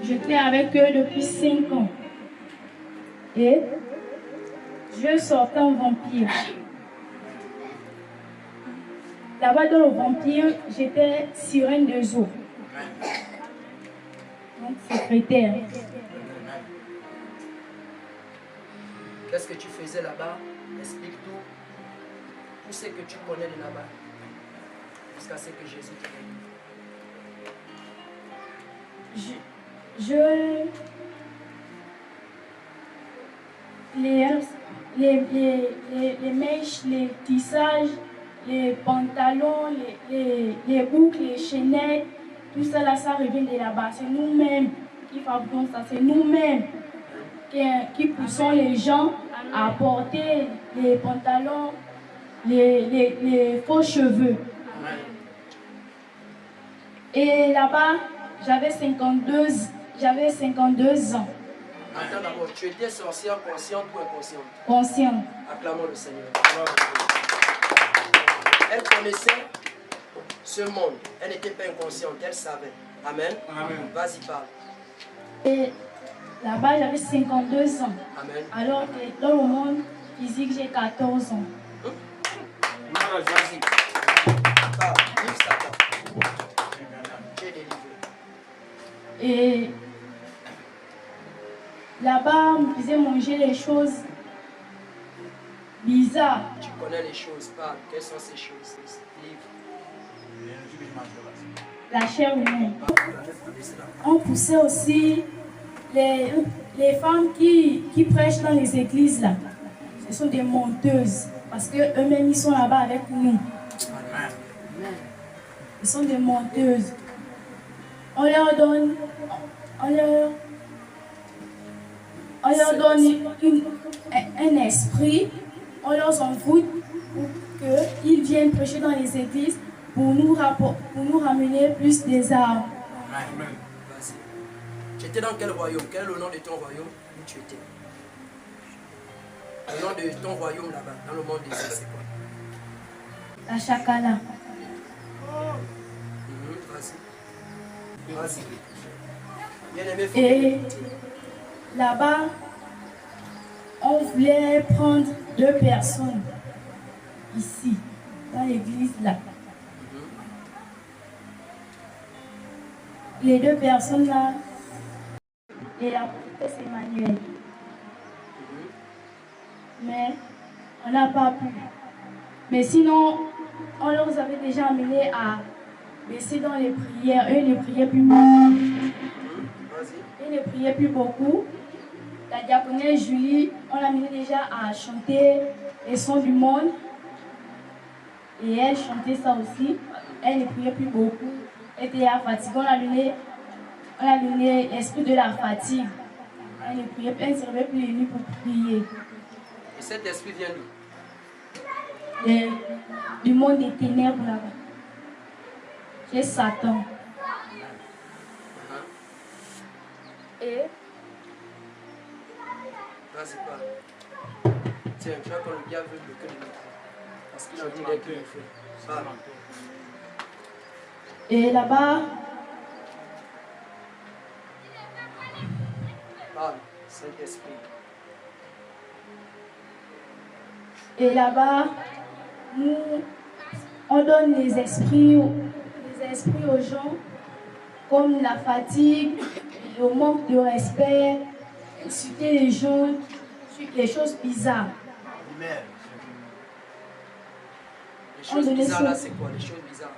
J'étais avec eux depuis 5 ans. Et je sortais en vampire. Là-bas dans le vampire, j'étais sirène de zoo. Donc secrétaire. Qu'est-ce que tu faisais là-bas? Explique tout. Tout ce que tu connais de là-bas. Jusqu'à ce que Jésus te délivre. Les mèches, les tissages, les pantalons, les boucles, les chaînettes, tout ça là, ça revient de là-bas. C'est nous-mêmes qui fabriquons ça. C'est nous-mêmes qui poussons les gens à porter les pantalons, les faux cheveux. Et là-bas, j'avais 52 ans. Attends d'abord, tu étais sorcière consciente ou inconsciente? Consciente. Acclamons le Seigneur. Elle connaissait ce monde. Elle n'était pas inconsciente, elle savait. Amen. Amen. Vas-y, parle. Et là-bas, j'avais 52 ans. Amen. Alors que dans le monde physique, j'ai 14 ans. Vas-y. Parle. Vive Satan. Tu es délivré. Et là-bas, on me faisait manger les choses bizarres. Tu connais les choses, parle. Quelles sont ces choses? Livre. La chair humaine. On poussait aussi les femmes qui prêchent dans les églises là. Ce sont des menteuses. Parce qu'eux-mêmes, ils sont là-bas avec nous. Ils sont des menteuses. On leur donne un esprit, on leur envoûte pour qu'ils viennent prêcher dans les églises pour nous ramener plus des armes. Amen. Vas-y. Tu étais dans quel royaume? Quel est le nom de ton royaume où tu étais? Le nom de ton royaume là-bas, dans le monde des hommes, c'est quoi? La Chakala. Vas-y. Vas-y. Bien-aimé, et là-bas, on voulait prendre 2 personnes ici, dans l'église là. Les 2 personnes là, et la prophétesse Emmanuel. Mais on n'a pas pu. Mais sinon, on leur avait déjà amené à baisser dans les prières. Eux, ils ne priaient plus beaucoup. Ils ne priaient plus beaucoup. La diaconesse Julie, on l'a amené déjà à chanter les sons du monde. Et elle chantait ça aussi. Elle ne priait plus beaucoup. Elle était fatiguée. On l'a amené l'esprit de la fatigue. Elle ne priait plus. Elle ne se réveillait plus les nuits pour prier. Et cet esprit vient d'où? Du monde des ténèbres là-bas. C'est Satan. Et vas-y, parle. Tiens, tu vois quand le diable veut bloquer le micro. Parce qu'il en dit dès qu'il le fait. Parle. Et là-bas, parle, Saint-Esprit. Et là-bas, nous, on donne les esprits aux gens, comme la fatigue, le manque de respect, insulter les gens, les choses bizarres. Les choses bizarres là, c'est quoi? Les choses bizarres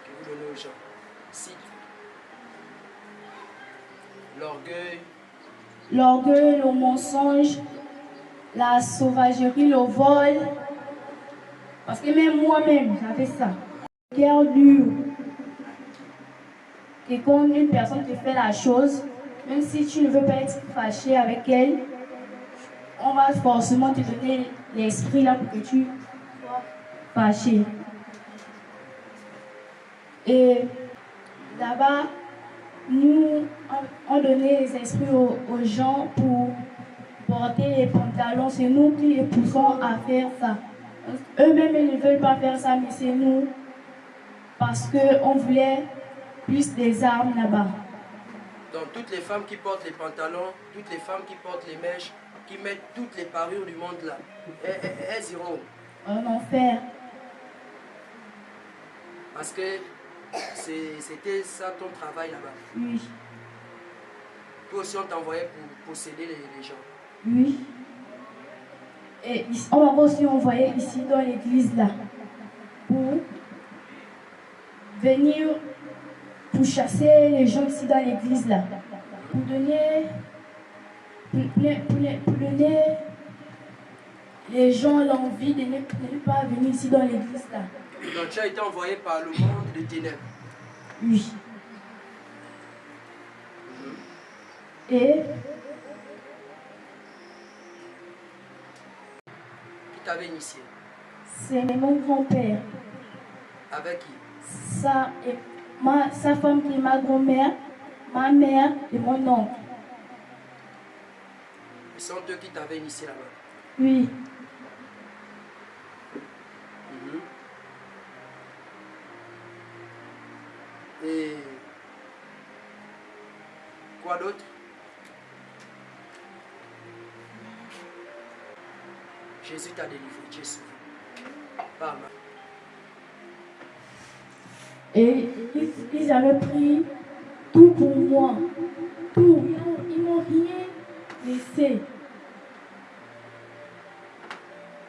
que vous donnez aux gens? Cite. L'orgueil, le mensonge, la sauvagerie, le vol. Parce que même moi-même, j'avais ça. Le cœur dur. Et quand une personne te fait la chose, même si tu ne veux pas être fâché avec elle, on va forcément te donner l'esprit là pour que tu sois fâché. Et là-bas, nous, on donnait les esprits aux gens pour porter les pantalons. C'est nous qui les poussons à faire ça. Eux-mêmes, ils ne veulent pas faire ça, mais c'est nous. Parce qu'on voulait plus des armes là-bas. Donc toutes les femmes qui portent les pantalons, toutes les femmes qui portent les mèches, qui mettent toutes les parures du monde là, elles iront où? En enfer. Parce que c'était ça ton travail là-bas. Oui. Toi aussi on t'envoyait pour posséder les gens. Oui. Et on m'a aussi envoyé ici dans l'église là pour venir pour chasser les gens ici dans l'église là. Pour donner les gens l'envie de ne pas venir ici dans l'église là. Donc tu as été envoyé par le monde de ténèbres. Oui. Et Qui t'avait initié? c'est mon grand-père. Avec qui? Sa femme qui est ma grand-mère, ma mère et mon oncle. Ce sont eux qui t'avaient initié là-bas. Oui. Et quoi d'autre? Jésus t'a délivré, tu es sauvé. Parle. Et ils avaient pris tout pour moi. Tout. Ils m'ont rien laissé.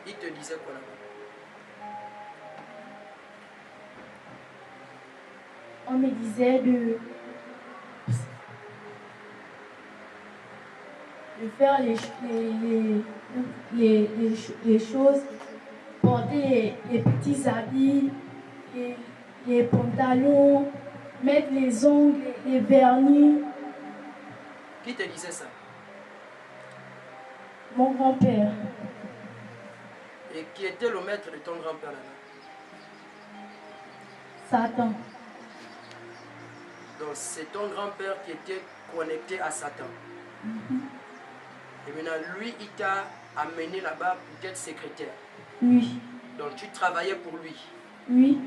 Il te disait quoi là-bas? On me disait de faire les choses, porter les petits habits, les pantalons, mettre les ongles, les vernis. Qui te disait ça? Mon grand-père. Et qui était le maître de ton grand-père là-bas? Satan. Donc c'est ton grand-père qui était connecté à Satan. Et maintenant lui il t'a amené là-bas pour être secrétaire. Oui. Donc tu travaillais pour lui. Oui.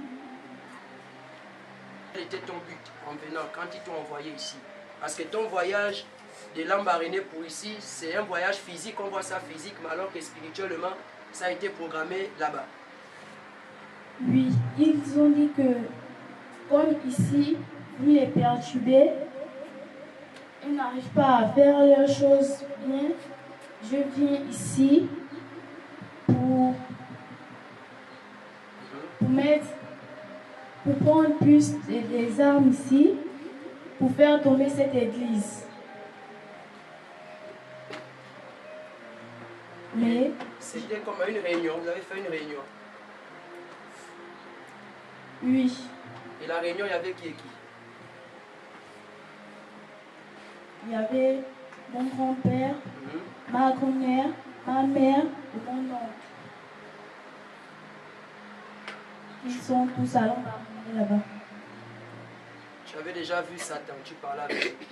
Quel était ton but en venant quand ils t'ont envoyé ici? Parce que ton voyage de Lambaréné pour ici, c'est un voyage physique, on voit ça physique, mais alors que spirituellement, ça a été programmé là-bas. Oui, ils ont dit que comme ici, lui est perturbé, ils n'arrivent pas à faire leurs choses bien. Je viens ici pour prendre plus des armes ici, pour faire tomber cette église. Mais c'était comme une réunion, vous avez fait une réunion. Oui. Et la réunion, il y avait qui et qui? Il y avait mon grand-père, ma grand-mère, ma mère et mon oncle. Ils sont tous à l'embarquer là-bas. Tu avais déjà vu Satan, tu parlais avec lui?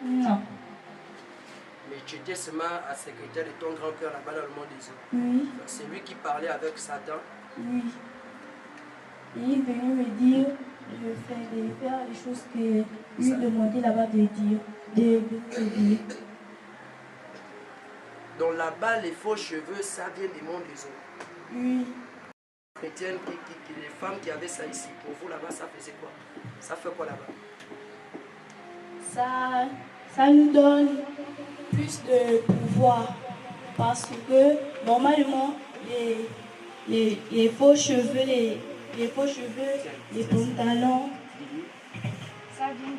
Non. Mais tu étais seulement à secrétaire de ton grand-père là-bas dans le monde des eaux. Oui. C'est lui qui parlait avec Satan. Oui. Et il venait me dire de faire les choses que lui demandait là-bas de dire. De dire. Donc là-bas, les faux cheveux, ça vient du monde des eaux. Oui. Chrétiennes, les femmes qui avaient ça ici, pour vous là-bas, ça faisait quoi? Ça fait quoi là-bas? Ça nous donne plus de pouvoir. Parce que normalement, les faux cheveux, les pantalons, ça vient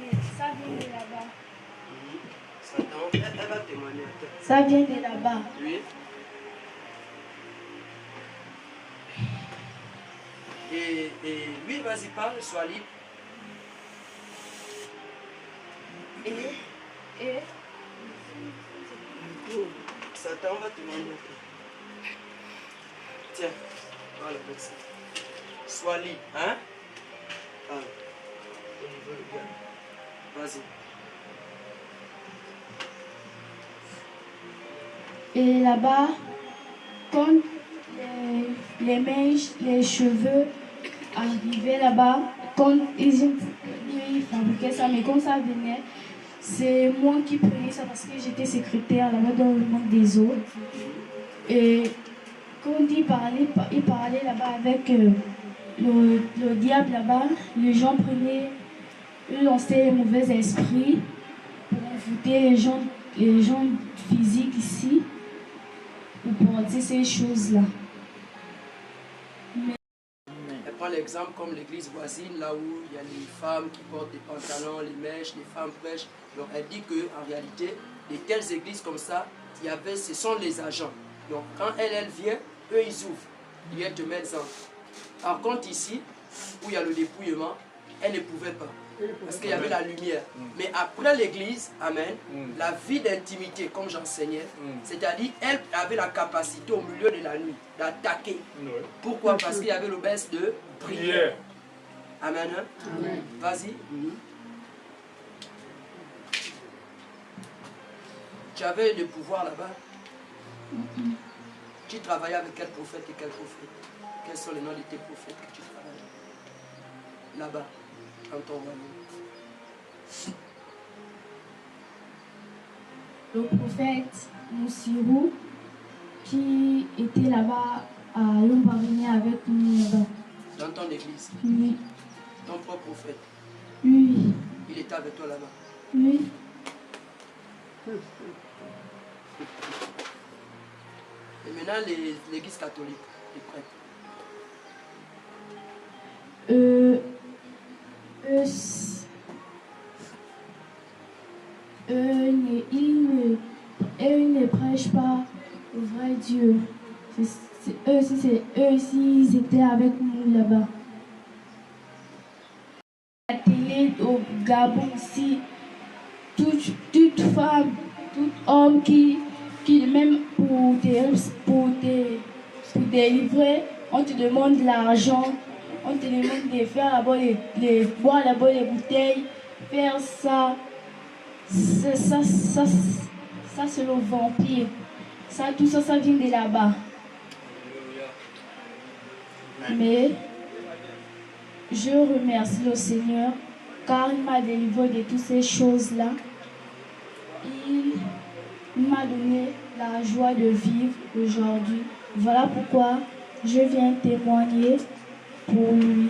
de là-bas. Elle va témoigner. Ça vient de là-bas. Oui. Et oui, vas-y, parle, sois libre. Et Satan va témoigner. Tiens, voilà, merci. Sois libre, hein? Ah. Vas-y. Et là-bas, quand les mèches, les cheveux arrivaient là-bas, quand ils fabriquaient ça, mais quand ça venait, c'est moi qui prenais ça parce que j'étais secrétaire là-bas dans le monde des eaux. Et quand il parlait là-bas avec le diable là-bas, les gens prenaient, eux lançaient les mauvais esprits pour envoûter les gens physiques ici, pour penser ces choses-là. Elle prend l'exemple comme l'église voisine, là où il y a les femmes qui portent des pantalons, les mèches, les femmes prêchent. Donc elle dit qu'en réalité, de telles églises comme ça, ce sont les agents. Donc quand elle vient, eux ils ouvrent. Et elle te met l'exemple. Par contre ici, où il y a le dépouillement, elle ne pouvait pas. Parce qu'il y avait la lumière. Mais après l'église, amen, la vie d'intimité, comme j'enseignais, c'est-à-dire elle avait la capacité au milieu de la nuit d'attaquer. Pourquoi? Parce qu'il y avait le baisse de prière. Amen. Amen. Vas-y. Tu avais le pouvoir là-bas. Tu travaillais avec quel prophète et quel prophète? Quels sont les noms de tes prophètes que tu travailles là-bas, dans ton royaume? Le prophète Moussirou, qui était là-bas à Lombardini avec nous là-bas. Dans ton église? Oui. Ton propre prophète? Oui. Il était avec toi là-bas? Oui. Et maintenant, l'église catholique, les prêtres? Ils ne prêchent pas le vrai Dieu. Eux aussi, ils étaient avec nous là-bas. La télé au Gabon aussi, toute femme, tout homme qui même pour délivrer, on te demande de l'argent, on te demande de faire là-bas boire là-bas les bouteilles, faire ça. Ça c'est le vampire. Tout ça, ça vient de là-bas. Mais je remercie le Seigneur car il m'a délivré de toutes ces choses-là. Il m'a donné la joie de vivre aujourd'hui. Voilà pourquoi je viens témoigner pour lui.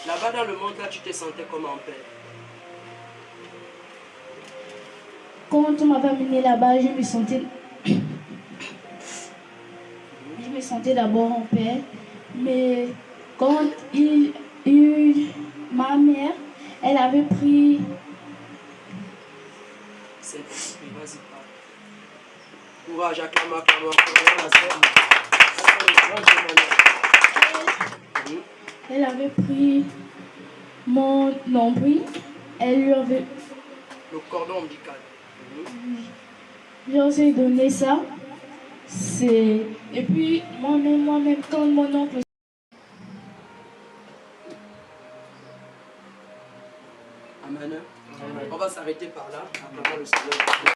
Là-bas dans le monde, là, tu te sentais comment, Père? Quand on m'avait amené là-bas, je me sentais d'abord en paix. Mais quand ma mère, elle avait pris... C'est vas-y, parle. Courage, acclame. Elle avait pris mon nombril, elle lui avait... Le cordon ombilical. Je leur ai donné ça. Et puis, moi-même, quand mon oncle... Amen. On va s'arrêter par là. Acclamons le Seigneur.